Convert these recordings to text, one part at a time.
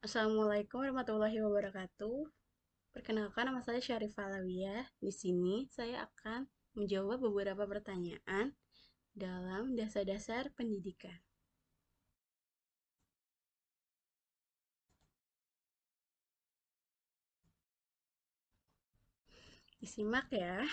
Assalamualaikum warahmatullahi wabarakatuh. Perkenalkan, nama saya Syarifah Alawiyah. Di sini saya akan menjawab beberapa pertanyaan dalam dasar-dasar pendidikan. Disimak ya.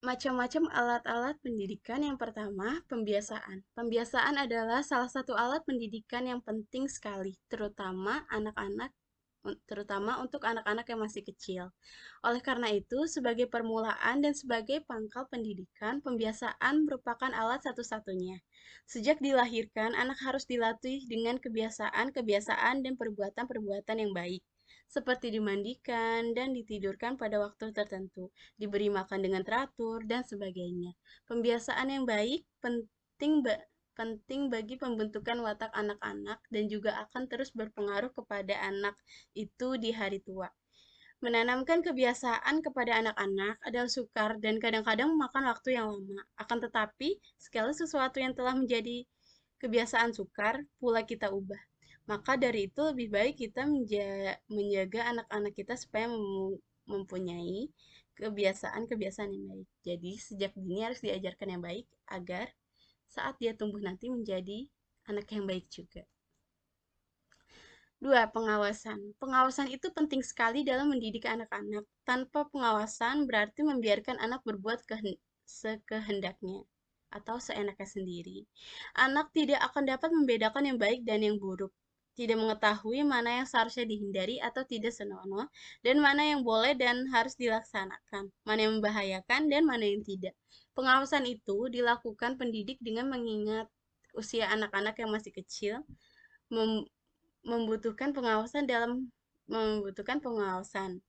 Macam-macam alat-alat pendidikan. Yang pertama, pembiasaan. Pembiasaan adalah salah satu alat pendidikan yang penting sekali, terutama untuk anak-anak yang masih kecil. Oleh karena itu, sebagai permulaan dan sebagai pangkal pendidikan, pembiasaan merupakan alat satu-satunya. Sejak dilahirkan, anak harus dilatih dengan kebiasaan-kebiasaan dan perbuatan-perbuatan yang baik, seperti dimandikan dan ditidurkan pada waktu tertentu, diberi makan dengan teratur, dan sebagainya. Pembiasaan yang baik penting bagi pembentukan watak anak-anak dan juga akan terus berpengaruh kepada anak itu di hari tua. Menanamkan kebiasaan kepada anak-anak adalah sukar dan kadang-kadang memakan waktu yang lama. Akan tetapi, segala sesuatu yang telah menjadi kebiasaan sukar, pula kita ubah. Maka dari itu lebih baik kita menjaga anak-anak kita supaya mempunyai kebiasaan-kebiasaan yang baik. Jadi, sejak dini harus diajarkan yang baik agar saat dia tumbuh nanti menjadi anak yang baik juga. Dua, pengawasan. Pengawasan itu penting sekali dalam mendidik anak-anak. Tanpa pengawasan berarti membiarkan anak berbuat sekehendaknya atau seenaknya sendiri. Anak tidak akan dapat membedakan yang baik dan yang buruk. Tidak mengetahui mana yang seharusnya dihindari atau tidak senonoh, dan mana yang boleh dan harus dilaksanakan, mana yang membahayakan dan mana yang tidak. Pengawasan itu dilakukan pendidik dengan mengingat usia anak-anak yang masih kecil, membutuhkan pengawasan membutuhkan pengawasan.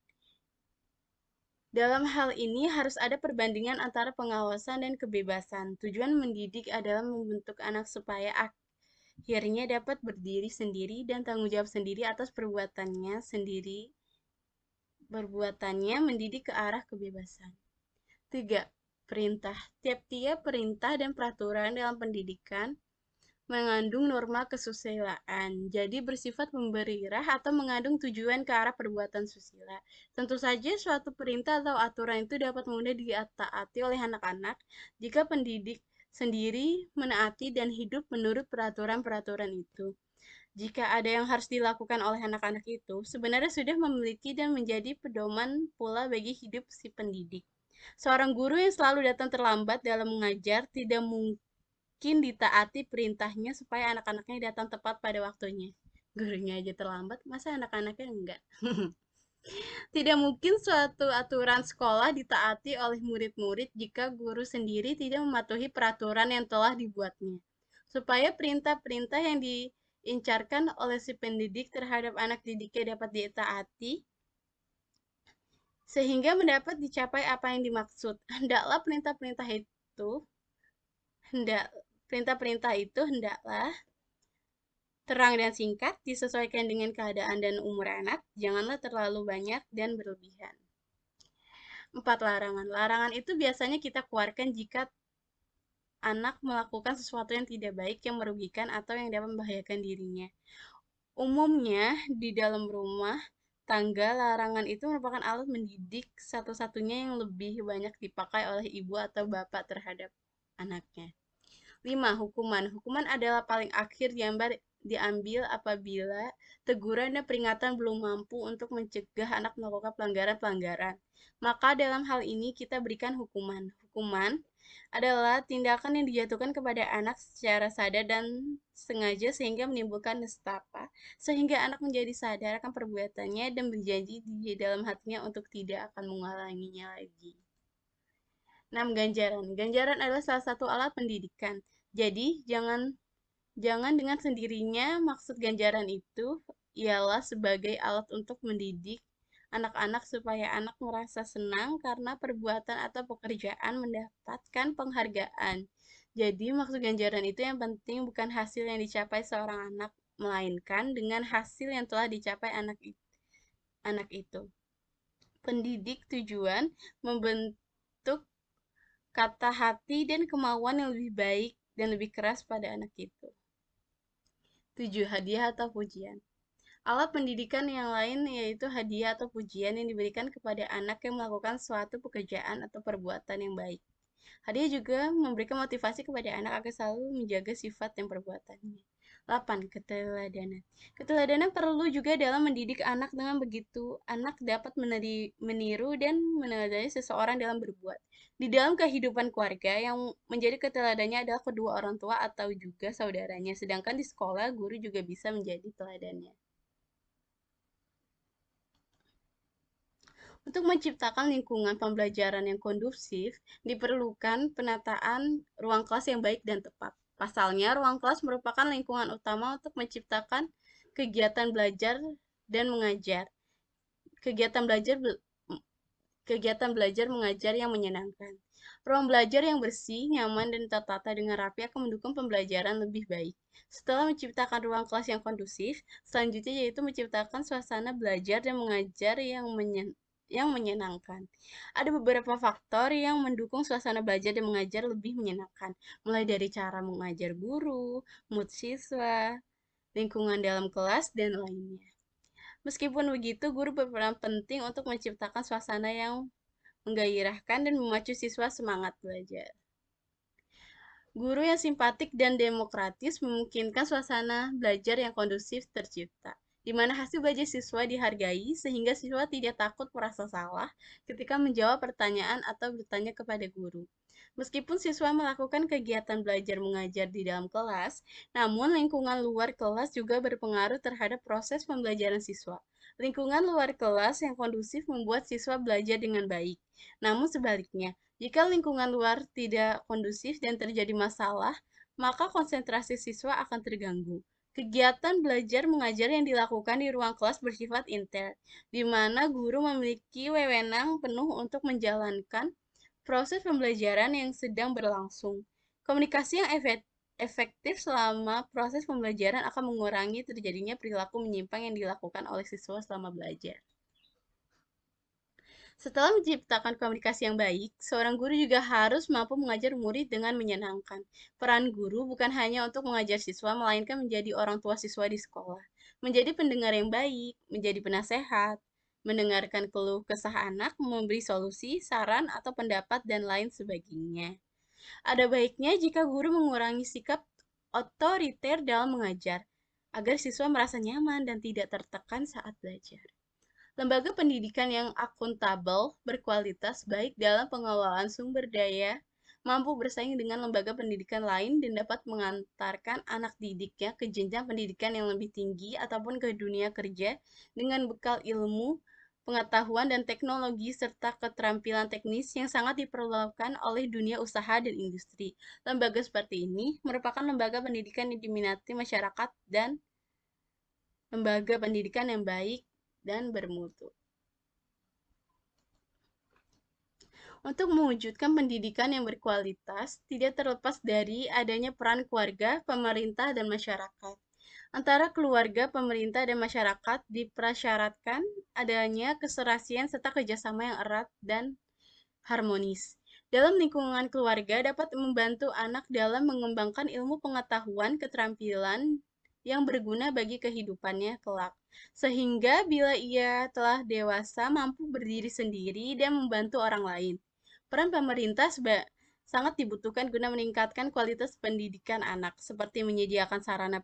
Dalam hal ini harus ada perbandingan antara pengawasan dan kebebasan. Tujuan mendidik adalah membentuk anak supaya akhirnya dapat berdiri sendiri dan tanggung jawab sendiri atas perbuatannya sendiri. Perbuatannya mendidik ke arah kebebasan. 3. Perintah. Tiap-tiap perintah dan peraturan dalam pendidikan mengandung norma kesusilaan, jadi bersifat memberi atau mengandung tujuan ke arah perbuatan susila. Tentu saja suatu perintah atau aturan itu dapat mudah ditaati oleh anak-anak jika pendidik sendiri menaati dan hidup menurut peraturan-peraturan itu. Jika ada yang harus dilakukan oleh anak-anak itu, sebenarnya sudah memiliki dan menjadi pedoman pula bagi hidup si pendidik. Seorang guru yang selalu datang terlambat dalam mengajar tidak mungkin ditaati perintahnya supaya anak-anaknya datang tepat pada waktunya. Gurunya aja terlambat, masa anak-anaknya enggak? Tidak mungkin suatu aturan sekolah ditaati oleh murid-murid jika guru sendiri tidak mematuhi peraturan yang telah dibuatnya. Supaya perintah-perintah yang diincarkan oleh si pendidik terhadap anak didiknya dapat ditaati, sehingga mendapat dicapai apa yang dimaksud. Hendaklah hendak perintah-perintah itu hendaklah terang dan singkat, disesuaikan dengan keadaan dan umur anak, janganlah terlalu banyak dan berlebihan. 4. Larangan. Larangan itu biasanya kita keluarkan jika anak melakukan sesuatu yang tidak baik, yang merugikan, atau yang dapat membahayakan dirinya. Umumnya, di dalam rumah tangga, larangan itu merupakan alat mendidik satu-satunya yang lebih banyak dipakai oleh ibu atau bapak terhadap anaknya. 5. Hukuman. Hukuman adalah paling akhir diambil apabila teguran dan peringatan belum mampu untuk mencegah anak melakukan pelanggaran-pelanggaran. Maka dalam hal ini kita berikan hukuman. Hukuman adalah tindakan yang dijatuhkan kepada anak secara sadar dan sengaja sehingga menimbulkan nestapa, sehingga anak menjadi sadar akan perbuatannya dan berjanji di dalam hatinya untuk tidak akan mengulanginya lagi. 6. Ganjaran. Ganjaran adalah salah satu alat pendidikan. Jadi, jangan dengan sendirinya maksud ganjaran itu ialah sebagai alat untuk mendidik anak-anak supaya anak merasa senang karena perbuatan atau pekerjaan mendapatkan penghargaan. Jadi, maksud ganjaran itu yang penting bukan hasil yang dicapai seorang anak, melainkan dengan hasil yang telah dicapai anak itu. Pendidik tujuan membentuk kata hati, dan kemauan yang lebih baik dan lebih keras pada anak itu. 7. Hadiah atau pujian. Alat pendidikan yang lain yaitu hadiah atau pujian yang diberikan kepada anak yang melakukan suatu pekerjaan atau perbuatan yang baik. Hadiah juga memberikan motivasi kepada anak agar selalu menjaga sifat dan perbuatannya. 8. Keteladanan. Keteladanan perlu juga dalam mendidik anak, dengan begitu anak dapat meniru dan meneladani seseorang dalam berbuat. Di dalam kehidupan keluarga, yang menjadi keteladannya adalah kedua orang tua atau juga saudaranya, sedangkan di sekolah guru juga bisa menjadi teladannya. Untuk menciptakan lingkungan pembelajaran yang kondusif, diperlukan penataan ruang kelas yang baik dan tepat. Pasalnya, ruang kelas merupakan lingkungan utama untuk menciptakan kegiatan belajar dan mengajar. Kegiatan belajar kegiatan belajar mengajar yang menyenangkan. Ruang belajar yang bersih, nyaman, dan tertata dengan rapi akan mendukung pembelajaran lebih baik. Setelah menciptakan ruang kelas yang kondusif, selanjutnya yaitu menciptakan suasana belajar dan mengajar yang menyenangkan. Ada beberapa faktor yang mendukung suasana belajar dan mengajar lebih menyenangkan, mulai dari cara mengajar guru, mood siswa, lingkungan dalam kelas, dan lainnya. Meskipun begitu, guru berperan penting untuk menciptakan suasana yang menggairahkan dan memacu siswa semangat belajar. Guru yang simpatik dan demokratis memungkinkan suasana belajar yang kondusif tercipta, di mana hasil belajar siswa dihargai sehingga siswa tidak takut merasa salah ketika menjawab pertanyaan atau bertanya kepada guru. Meskipun siswa melakukan kegiatan belajar mengajar di dalam kelas, namun lingkungan luar kelas juga berpengaruh terhadap proses pembelajaran siswa. Lingkungan luar kelas yang kondusif membuat siswa belajar dengan baik. Namun sebaliknya, jika lingkungan luar tidak kondusif dan terjadi masalah, maka konsentrasi siswa akan terganggu. Kegiatan belajar mengajar yang dilakukan di ruang kelas bersifat intern, di mana guru memiliki wewenang penuh untuk menjalankan proses pembelajaran yang sedang berlangsung. Komunikasi yang efektif selama proses pembelajaran akan mengurangi terjadinya perilaku menyimpang yang dilakukan oleh siswa selama belajar. Setelah menciptakan komunikasi yang baik, seorang guru juga harus mampu mengajar murid dengan menyenangkan. Peran guru bukan hanya untuk mengajar siswa, melainkan menjadi orang tua siswa di sekolah. Menjadi pendengar yang baik, menjadi penasehat, mendengarkan keluh kesah anak, memberi solusi, saran, atau pendapat, dan lain sebagainya. Ada baiknya jika guru mengurangi sikap otoriter dalam mengajar, agar siswa merasa nyaman dan tidak tertekan saat belajar. Lembaga pendidikan yang akuntabel, berkualitas, baik dalam pengelolaan sumber daya, mampu bersaing dengan lembaga pendidikan lain dan dapat mengantarkan anak didiknya ke jenjang pendidikan yang lebih tinggi ataupun ke dunia kerja dengan bekal ilmu, pengetahuan, dan teknologi serta keterampilan teknis yang sangat diperlukan oleh dunia usaha dan industri. Lembaga seperti ini merupakan lembaga pendidikan yang diminati masyarakat dan lembaga pendidikan yang baik dan bermutu. Untuk mewujudkan pendidikan yang berkualitas, tidak terlepas dari adanya peran keluarga, pemerintah, dan masyarakat. Antara keluarga, pemerintah, dan masyarakat diprasyaratkan adanya keserasian serta kerjasama yang erat dan harmonis. Dalam lingkungan keluarga dapat membantu anak dalam mengembangkan ilmu pengetahuan, keterampilan yang berguna bagi kehidupannya kelak. Sehingga bila ia telah dewasa mampu berdiri sendiri dan membantu orang lain. Peran pemerintah sangat dibutuhkan guna meningkatkan kualitas pendidikan anak, seperti menyediakan sarana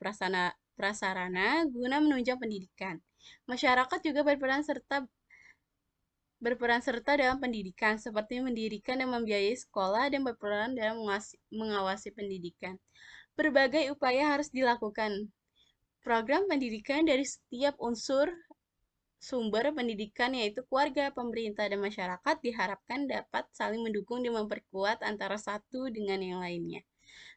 prasarana guna menunjang pendidikan. Masyarakat juga berperan serta dalam pendidikan, seperti mendirikan dan membiayai sekolah dan berperan dalam mengawasi pendidikan. Berbagai upaya harus dilakukan. Program pendidikan dari setiap unsur sumber pendidikan yaitu keluarga, pemerintah, dan masyarakat diharapkan dapat saling mendukung dan memperkuat antara satu dengan yang lainnya.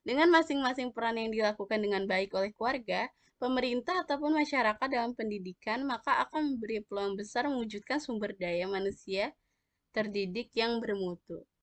Dengan masing-masing peran yang dilakukan dengan baik oleh keluarga, pemerintah, ataupun masyarakat dalam pendidikan, maka akan memberi peluang besar mewujudkan sumber daya manusia terdidik yang bermutu.